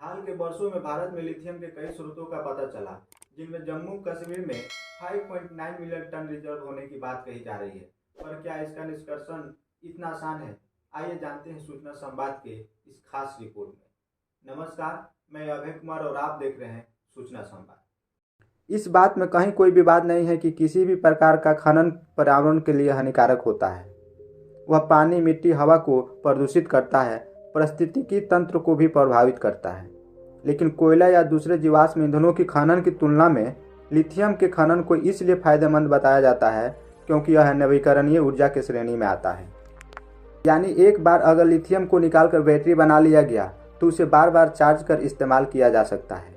हाल के वर्षों में भारत में लिथियम के कई स्रोतों का पता चला, जिनमें जम्मू कश्मीर में 5.9 मिलियन टन रिजर्व होने की बात कही जा रही है। पर क्या इसका निष्कर्षण इतना आसान है? आइए जानते हैं सूचना संवाद के इस खास रिपोर्ट में। नमस्कार, मैं अभय कुमार और आप देख रहे हैं सूचना संवाद। इस बात में कहीं कोई विवाद नहीं है कि किसी भी प्रकार का खनन पर्यावरण के लिए हानिकारक होता है। वह पानी, मिट्टी, हवा को प्रदूषित करता है, पारिस्थितिकी तंत्र को भी प्रभावित करता है। लेकिन कोयला या दूसरे जीवाश्म ईंधनों की खनन की तुलना में लिथियम के खनन को इसलिए फायदेमंद बताया जाता है क्योंकि यह नवीकरणीय ऊर्जा की श्रेणी में आता है। यानी एक बार अगर लिथियम को निकालकर बैटरी बना लिया गया तो उसे बार बार चार्ज कर इस्तेमाल किया जा सकता है।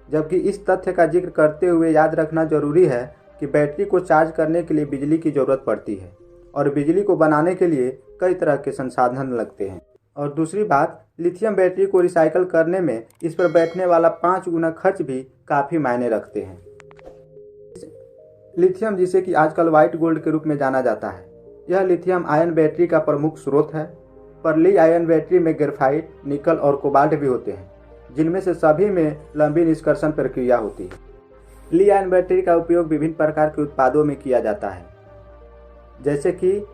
जबकि इस तथ्य का जिक्र करते हुए याद रखना जरूरी है कि बैटरी को चार्ज करने के लिए बिजली की जरूरत पड़ती है और बिजली को बनाने के लिए कई तरह के संसाधन लगते हैं। और दूसरी बात, लिथियम बैटरी को रिसाइकल करने में इस पर बैठने वाला 5 गुना खर्च भी काफ़ी मायने रखते हैं। लिथियम, जिसे कि आजकल व्हाइट गोल्ड के रूप में जाना जाता है, यह लिथियम आयन बैटरी का प्रमुख स्रोत है। पर ली आयन बैटरी में ग्रेफाइट, निकल और कोबाल्ट भी होते हैं, जिनमें से सभी में लंबी निष्कर्षण प्रक्रिया होती है। ली आयन बैटरी का उपयोग विभिन्न प्रकार के उत्पादों में किया जाता है, जैसे कि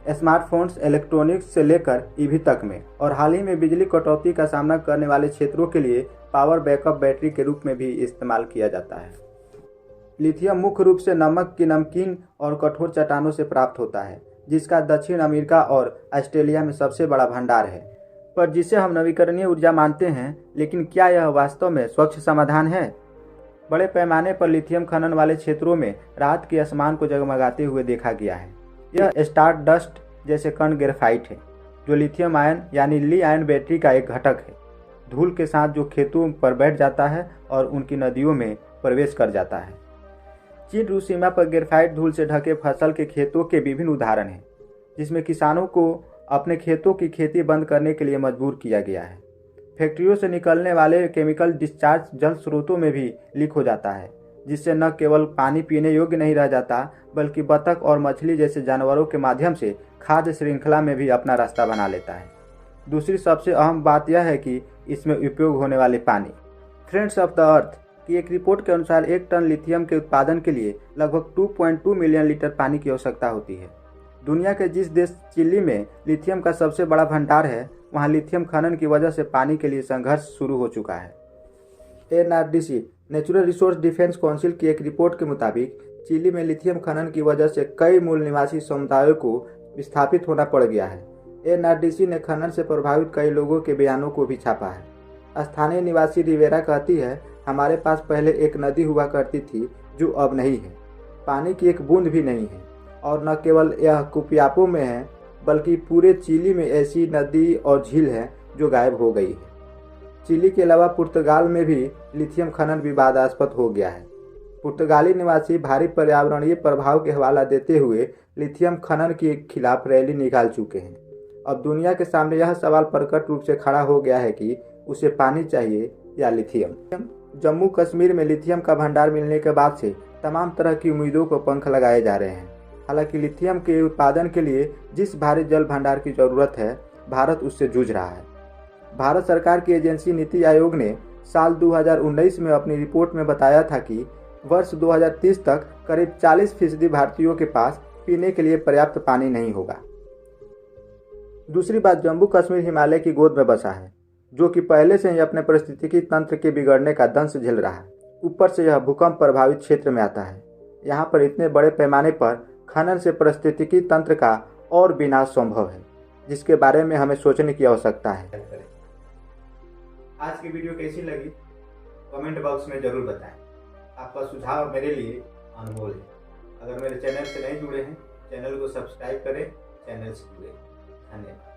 स्मार्टफोन्स, इलेक्ट्रॉनिक्स से लेकर ईवी तक में, और हाल ही में बिजली कटौती का सामना करने वाले क्षेत्रों के लिए पावर बैकअप बैटरी के रूप में भी इस्तेमाल किया जाता है। लिथियम मुख्य रूप से नमक की नमकीन और कठोर चट्टानों से प्राप्त होता है, जिसका दक्षिण अमेरिका और ऑस्ट्रेलिया में सबसे बड़ा भंडार है, पर जिसे हम नवीकरणीय ऊर्जा मानते हैं। लेकिन क्या यह वास्तव में स्वच्छ समाधान है? बड़े पैमाने पर लिथियम खनन वाले क्षेत्रों में रात के आसमान को जगमगाते हुए देखा गया है। यह स्टार डस्ट जैसे कण ग्रेफाइट है, जो लिथियम आयन यानी ली आयन बैटरी का एक घटक है। धूल के साथ जो खेतों पर बैठ जाता है और उनकी नदियों में प्रवेश कर जाता है। चीन रूस सीमा पर ग्रेफाइट धूल से ढके फसल के खेतों के विभिन्न उदाहरण हैं, जिसमें किसानों को अपने खेतों की खेती बंद करने के लिए मजबूर किया गया है। फैक्ट्रियों से निकलने वाले केमिकल डिस्चार्ज जल स्रोतों में भी लीक हो जाता है, जिससे न केवल पानी पीने योग्य नहीं रह जाता, बल्कि बतख और मछली जैसे जानवरों के माध्यम से खाद्य श्रृंखला में भी अपना रास्ता बना लेता है। दूसरी सबसे अहम बात यह है कि इसमें उपयोग होने वाले पानी। फ्रेंड्स ऑफ द अर्थ की एक रिपोर्ट के अनुसार 1 टन लिथियम के उत्पादन के लिए लगभग 2.2 मिलियन लीटर पानी की आवश्यकता होती है। दुनिया के जिस देश चिली में लिथियम का सबसे बड़ा भंडार है, वहाँ लिथियम खनन की वजह से पानी के लिए संघर्ष शुरू हो चुका है। NRDC natural resource defence council की एक रिपोर्ट के मुताबिक चिली में लिथियम खनन की वजह से कई मूल निवासी समुदायों को विस्थापित होना पड़ गया है। NRDC ने खनन से प्रभावित कई लोगों के बयानों को भी छापा है। स्थानीय निवासी रिवेरा कहती है, हमारे पास पहले एक नदी हुआ करती थी जो अब नहीं है। पानी की एक बूंद भी नहीं है, और न केवल यह कुपियापो में है, बल्कि पूरे चिली में ऐसी नदी और झील है जो गायब हो गई है। चिली के अलावा पुर्तगाल में भी लिथियम खनन विवादास्पद हो गया है। पुर्तगाली निवासी भारी पर्यावरणीय प्रभाव के हवाला देते हुए लिथियम खनन के खिलाफ रैली निकाल चुके हैं। अब दुनिया के सामने यह सवाल प्रकट रूप से खड़ा हो गया है कि उसे पानी चाहिए या लिथियम। जम्मू कश्मीर में लिथियम का भंडार मिलने के बाद से तमाम तरह की उम्मीदों को पंख लगाए जा रहे हैं। हालांकि लिथियम के उत्पादन के लिए जिस भारी जल भंडार की जरूरत है, भारत उससे जूझ रहा है। भारत सरकार की एजेंसी नीति आयोग ने साल 2019 में अपनी रिपोर्ट में बताया था कि वर्ष 2030 तक करीब 40% भारतीयों के पास पीने के लिए पर्याप्त पानी नहीं होगा। दूसरी बात, जम्मू कश्मीर हिमालय की गोद में बसा है, जो कि पहले से ही अपने पारिस्थितिकी तंत्र के बिगड़ने का दंश झेल रहा है। ऊपर से यह भूकंप प्रभावित क्षेत्र में आता है। यहाँ पर इतने बड़े पैमाने पर खनन से पारिस्थितिकी तंत्र का और विनाश संभव है, जिसके बारे में हमें सोचने की आवश्यकता है। आज की वीडियो कैसी लगी कमेंट बॉक्स में जरूर बताएं। आपका सुझाव मेरे लिए अनमोल है। अगर मेरे चैनल से नहीं जुड़े हैं, चैनल को सब्सक्राइब करें, चैनल से जुड़े। धन्यवाद।